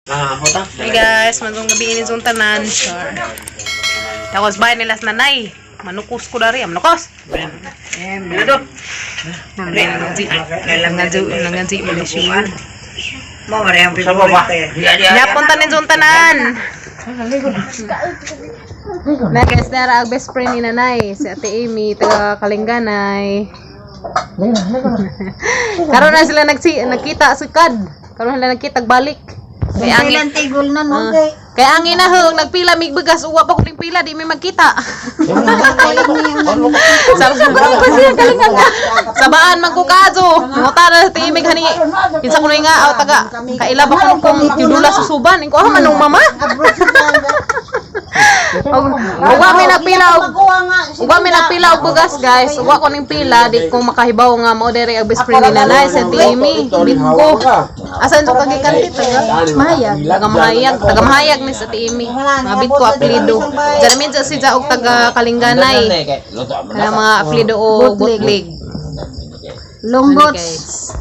Hey guys, magandang gabi ini zong tanan. Sure. Tapos bahay nila sa nanay. Manukos ko dari, manukos. Nanganzi Malaysia. Punta ni zong tanan. Na guys, dara ang best friend ni nanay, si Ate Amy, taga Kalinganay. Karon na sila nagkita sa kad. Karon na nagkita balik. Kaya angin tigol na no kay. Kaya angin na hung nagpila mig bigas uwa pa ko ning pila di may magkita. Sabaan man ko kazo. Muta na timig hani. Kinsa ko nga aw taga kaila ba ko kung tidula susuban ko manong mama. Uwa may nagpila og bigas guys. Uwa ko ning pila di ko makahibaw nga mo dere ang best friend ni nanay sa Timmy. Biko. Asan to kagikan dito Mahayag. Taga Mahayag ni sa Timmy. Mabit ko apelyido. Jaramin sa si Jaog taga Kalinganay. Kaya mga apelyido o bootleg. Longbots.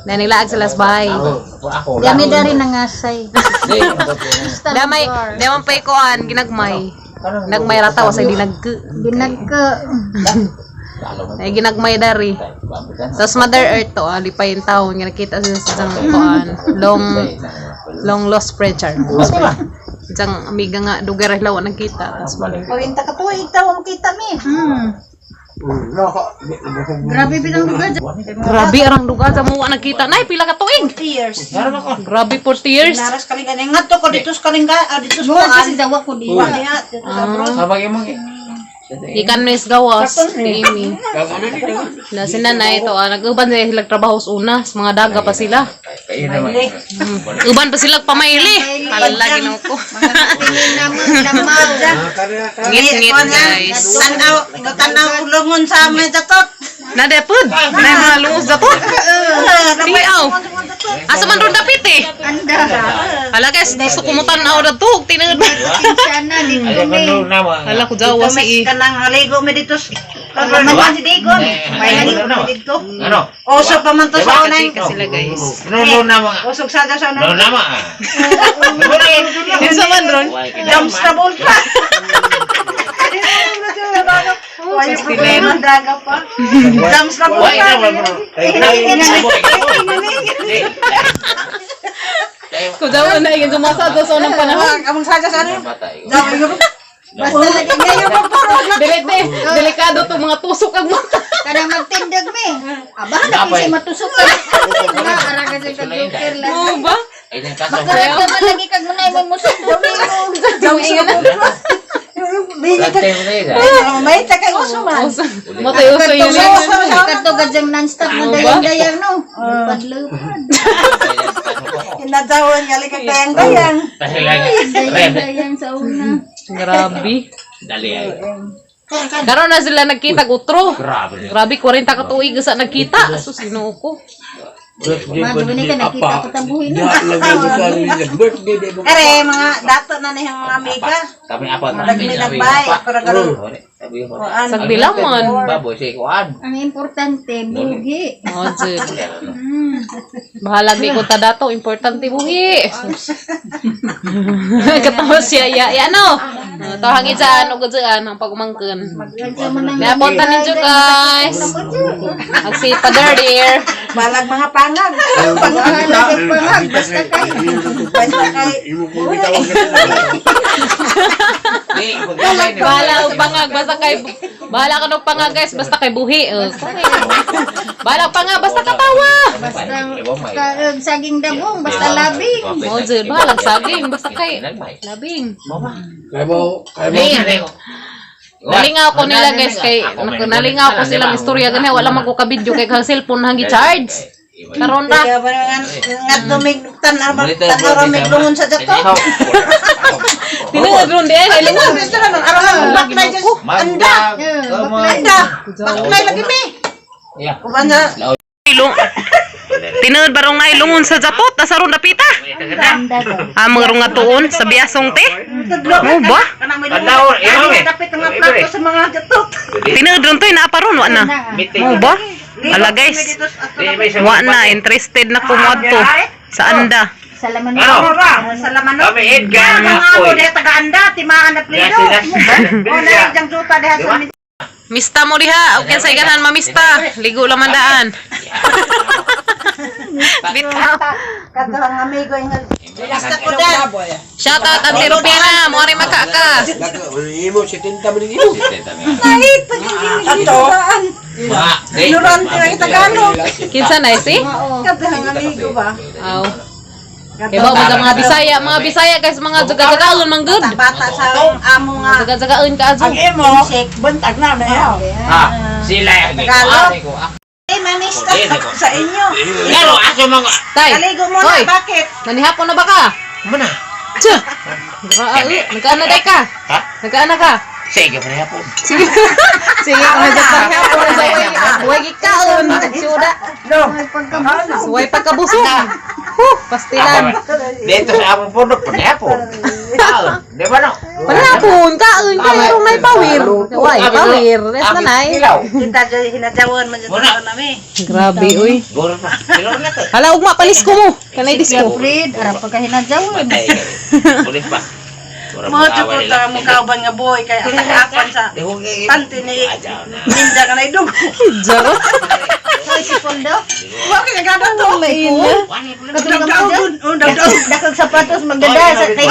Nanilaag sila sa bahay. Dami dari nangasay. Damay pay koan ginagmay. Nagmay rataw sa dinagke. Ay ginagmay dari. Tapos Mother Earth to, lipay yung taon nga nakita sila sa isang koan. Long lost pressure. Isang amiga nga dugar ay lawa nakita. Tapos Pawinta ka to, ikaw ang kita mi. Grabe binang lugar. Grabe arang lugar sa muwa nakita. Nay pila ka tuig. 40 years. Grabe 40 years. Naras Kalinga nga to ko dito sa Kalinga, dito sa Kuan. Kasi dawa ko di. Sabag mo Ikan mes gawas, Amy. Na si nanay ito, nag-uban sila trabaho sa una, sa mga daga pa sila. Uban pa sila pamaili. Kalala ginaw ko. Ngit-ngit guys. Tanaw ulungon sa amin datot. Nadepod, may mga lungus datot. Tiaw. Asa man ron dapit eh. Anda. Hala guys, gusto kumutan na ako datot. Tinagod. Sana dito mi. Hala ko jawa si Kanang aligo mi dito. Naman si Digon. May aligo mi dito. Ano? Oso pa man to sa unay. ka sila guys. No nama. Osog sa unay. No nama. Isa man ron. Jumps na ball pa. Wala problema daga pa. Jumps na ball pa. Ko jawa na igin sumasa sa unang panahon. Among saja sa ano? Basta lagi ngayon Delikado to mga tusok ang mata. kada magtindag mi. Aba na kasi matusok ka. Ara kasi ka joker lang. Oo ba? Basta ka lagi kag munay mo musok domingo. May takay uso man. Matay uso yun. Kato gadyang non-stop na dayang-dayang no. Padlupan. Inadawan nga likag dayang-dayang. Dayang-dayang sa una. Grabe. Dali ay. Karon na sila nagkita utro. Grabe. Grabe 40 ka tuig sa nagkita. So sino ko? Madumi ka nakita ko tabuhin na. Birthday Ere mga dato na niyang mga amiga. Kami apa Nagminabay para karon. Sagbilangon. Baboy si kuan. Ang importante bugi. Oh, jud. Bahala di ko ta dato, importante buhi. Katawa siya ya no. To hangin sa ano gud ang pagumangken. Napunta ninyo guys. Si Father dear. Balag mga pangag. Pangag basta kay. Bahala ka ng pangag guys, basta kay buhi. Bahala pangag, basta katawa. Basta saging dabong, basta labing. Oh, jud, bahala saging, basta kay labing. Nalingaw ko nila guys kay nalingaw ko silang istorya ganyan wala man ko ka video kay kang cellphone hangi charge. Karon ra. Ngat dumig tan mig lungon sa dato. Tinungod ron di ay lungon. Aron baklay just anda. Baklay lagi mi. Ya. Kumanda. Tinungod barong na ilungon sa japot asaron napita. Mga nga tuon sa biasong te. Mo ba? Dapat nga plato sa mga datot. Tinungod ron to inaaparon wa na. Mo ba? Ala guys. Wa na interested na kumadto sa anda. Salaman Ano? Salaman Kami Edgar na Mga ako. mo dito taga-anda, timaan na plido. O na yung juta diha sa Mista mo diha, okay sa ganahan mamista. Ligo lang mandaan. Bitaw. Kato ang amigo yung Basta ko na. Shout out Auntie Rupiana, mo rin makaka. Imo 70 man imo. kahit pag-ibig Ignorante na Tagalog. Kinsa na si? Kato ang amigo ba? Aw. Iba mga Bisaya guys, mga jaga-jagaon man good. Bata sa amo nga. Jaga-jagaon ka azo. Imo, buntag na yaw. Sila yung Tagalog. ko. Eh, manista sa inyo. Pero ako mga... Tay. Kaligo mo na, Hoy, bakit? nanihapon na ba ka? Mana? Tsa. Nagkaana day ka? Ha? Nagkaana ka? Sige, parehapon. Sige. Sige, kung nagkaana ka, huwag ikaon. Suda. Suway pagkabusog. Pastilan. Dito sa among puno, parehapon. Di ba no? Panapon, kaon ka mayroong may pawir. Why, pawir. Res na nay. Kita dyan hinajawan man dyan Muna. namin. Grabe, uy. Guro pa. Guro na to. Hala, ugma, palis ko mo. Kanay disco. Fred, arap pagka hinajawan. Patay. Ulit pa. Mo ko ta mo kauban nga boy kay atakapan sa tanti ni Minda ka na idong. Jaro. Hoy si Pondo. Wa ka gada to. Dakag sapatos magdada sa kay.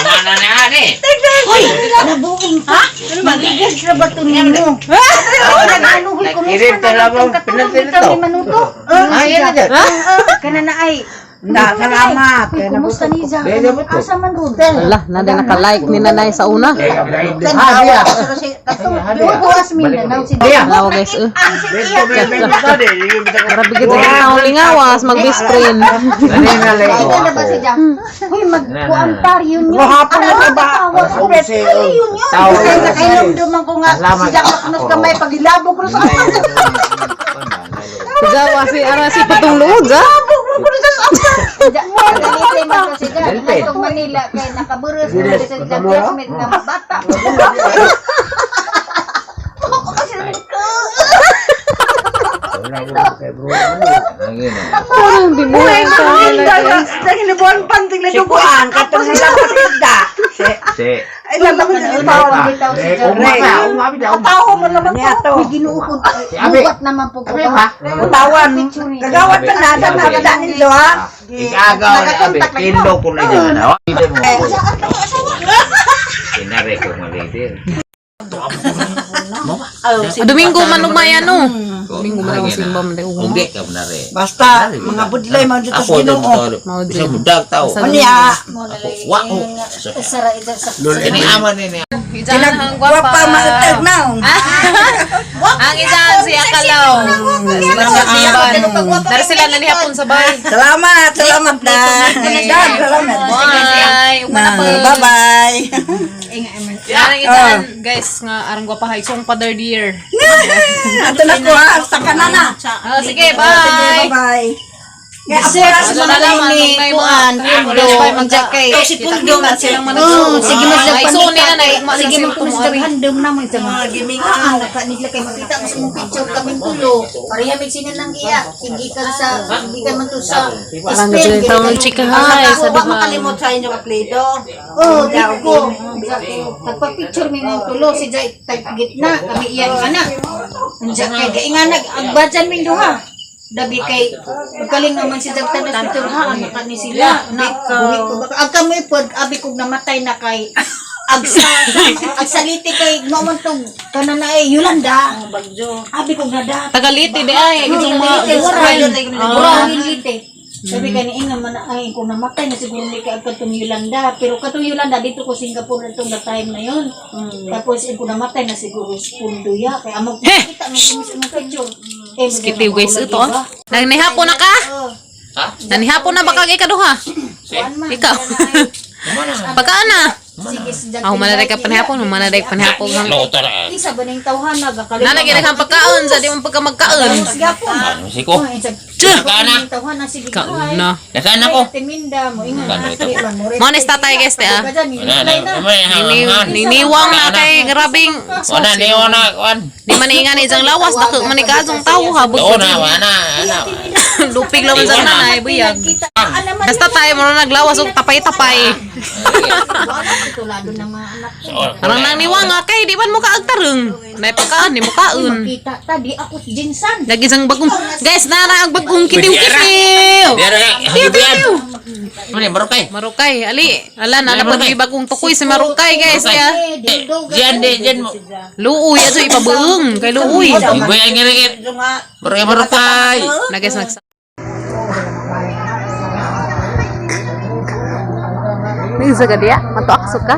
Mana na ani? Hoy, nabuing ha? Magiging sa bato nimo. Naganuhol ko mo. Irin talaga pinansin ito. Ay, yan na dyan. Kana na ay. Salamat. Kumusta ni Zach? Asa man hotel? Wala, nada naka-like ni nanay sa una. Buwas Mindanao si Dia. Hello guys. Grabe kita kita lingawas mag-best friend. Ito na ba si Dia? Hoy, magkuan par yun yun. Ano ba? Yun yun. Nakainom duman ko nga si Dia naknos kamay pagilabog ko sa Jawa si patong luod ha. Ganito man kasi Dia. Itong Manila kay nakaburos na sa classmate na bata. Parang bimuhay ka nila guys. Dahil nabuhan panting na duguan. Katong nila patinda. Ay, labang na tawag bitaw si Jare. Tawo mo naman po. May ginuukod. Bubat naman po ko. Tawan. Gagawat na nada na nada nilo ha. Igagaw na abi. Tindog ko na dyan. Hindi mo ko. Sinare ko malidir. Domingo man umaya no. Domingo man ang simba man daw. Hindi ka na rin. Basta, mga budlay man dito sa Ako din Ginoo. to. Isa mudag tao. Maniya. Wako. Ini aman ini. Ijan ang gwapa. na. Ang ijan si Akalaw. Sila sa amban. Dari sila na nihapon sa bay. Salamat da. Salamat. Bye. Ugma na po. Bye-bye. Yan ang ijan guys nga arang gwapa hay song father dear. Ato na ko ha, sa kanana. Sige, bye. Bye. Sige, na lang may kuan. Si Pundo man silang manunod. Sige mo sa Suni na na. Sige mo kung sa handom na mo ito mga giming ka nila kay makita mo sa mong picture kaming tulo. Pareha may sinan ng iya. Hindi ka man to sa Parang ganyan taong chika hay sa Huwag diba. makalimot sa inyo kaplido. Oo, di ko. Nagpa-picture mi ng tulo si Jai gitna. Kami iyan ka na. Nandiyan kay gaingan nag-agbadyan mi duha. Dabi kay pagkaling naman si Jagtan na picture ha. Ano ka ni sila. Ang kamoy pod, abi kong namatay na kay agsaliti kay mamontong kanan na Yolanda. Abi kong nada. Tagaliti di ay. Itong mga Mura lite. Sabi ka ni Inga man ay kung namatay na siguro ni kay katong Yolanda, pero katong Yolanda dito ko Singapore itong na time na yon. Tapos kung namatay na siguro Pundo ya kay amog kita mo sa mga picture. Skitiw guys ito. Nanihapon na ka? Ha? Nanihapon na ba kag ikaduha? Ikaw. Pagkaan na? Sige, Ako manaday ka panihapon, manaday panihapon. Lotar ah. isa ba ning tawhan nagakalit. Nalagyan kang pagkaon sa di mo pagka magkaon. Ano si ko? Kana tawhan na sige. Kaon na. Nasaan ako? Timinda mo ingon na sa Mones tatay guys te ah. Niniwang na kay grabing. Wala ni wala kwan. Di man ingan isang lawas dako man ikazong tawo habot. Oo na wala. dupig lang sa nanay, buyag. Alaman Basta tayo mo naglawas og tapay-tapay. tulado ng mga anak ko. Parang nang niwanga kay di man mo kaagtareng. Nay pagkaan ni mo kaon. Kita tadi ako si Jinsan. Lagi sang bagong. Guys, nara ang bagong kitiw-kitiw. Biar Kitiw-kitiw. Mana barokay? Marukay, ali. Ala na pag may bagong tukoy si Marukay, guys. Kaya Diyan mo. luuy aso ipabeung kay luuy. Ibu yang ngirit. Barokay. Na guys nagsa. Bisa ka dia? Matuaksok ka?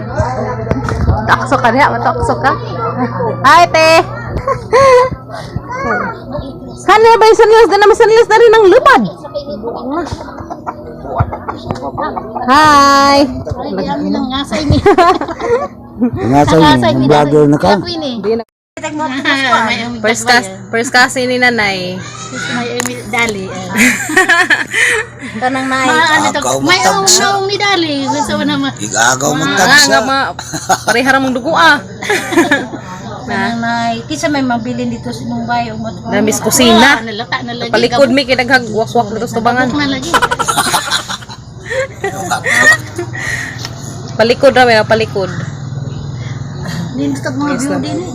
Matuaksok ka dia? Matuaksok ka? Hai teh. Kanina ba yung sanilas na naman sanilas na rin ng lubad? Hai. Ngasay ni vlogger na ka. First kasi ni nanay. Dali. Kanang nay. May naong ni Dali. Gusto mo naman. Igagaw Nga magtagsa. parehara mong dugo ah. Nanay, kisa may mabilin dito sa Mumbai. Nabis kusina. Nalata na lagi. Palikod mi kinaghagwak-wak dito sa tubangan. Na lagi. Palikod ra may palikod. Dinstag mga view din eh.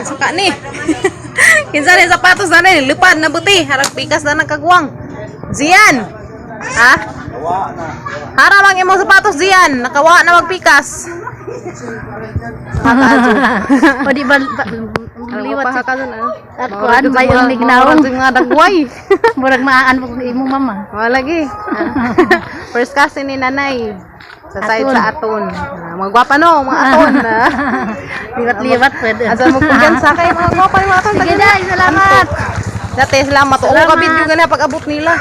Suka ni. Kinsa ni sapatos na ni lupad na buti, harap pikas na nagkagwang. Zian. Ha? Hara mang imong sapatos Zian, nakawa na magpikas. Makaadyo. O di ba Liwat sa kanon ah. at kuan may unig naon. Nga dagway. Murag maaan mo kung imo mama. Wala lagi. First kasi ni nanay. Sa side sa aton. Mga gwapa no, mga aton. Liwat-liwat pwede. Asa mo kugan sa kay mga gwapa yung aton. Sige day, salamat. Dati salamat. Oo ka video ganyan pag abot nila.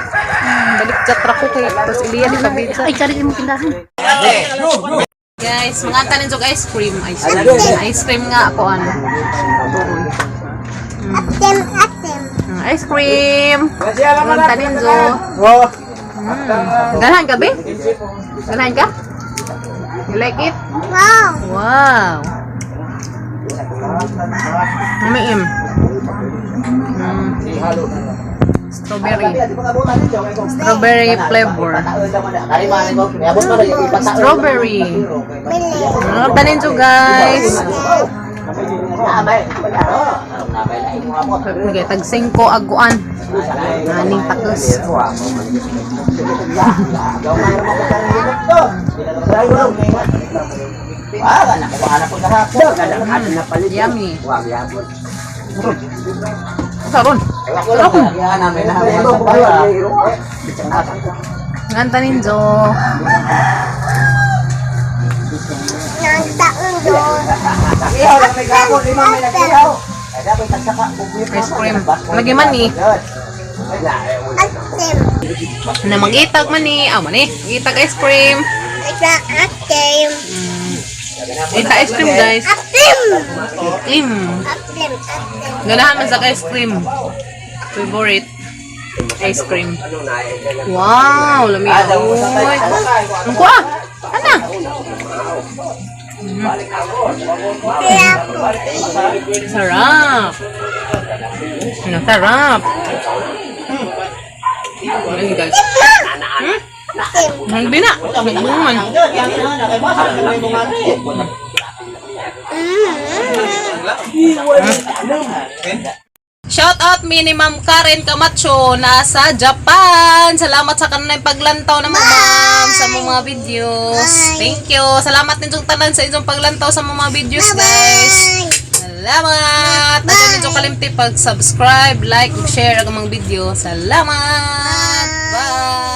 Balik chatra ko kay tapos iliya di pabidsa. Ay, kari mo tindahan. Guys, mga tanin jog ice cream. Ice cream nga ako ano. Ice cream. Mga tanin jog. Ganahan ka, be? Ganahan ka? You like it? Wow. Umiim. Strawberry flavor. Strawberry. Tanin to guys. Okay, tag 5 aguan. Aning takos. Yummy. Saron. Nganta ninjo. Ice cream. Lagi man ni. Na magitag man ni. Ah, man ni. Magitag ice cream. Ita ice cream guys. Cream. Ganahan man sa ice cream. Favorite ice cream. Wow, lami oy. Ang kuha. Ana. Sarap. Sarap. Ano guys? Hindi na. Nagbuman. Shout out Minimum Karen Camacho nasa Japan. Salamat sa kanang paglantaw na ma'am sa mga videos. Thank you. Salamat ninyong tanan sa inyong paglantaw sa mga videos guys. Salamat. At ninyong kalimti pag-subscribe, like, share ang mga video. Salamat. Bye.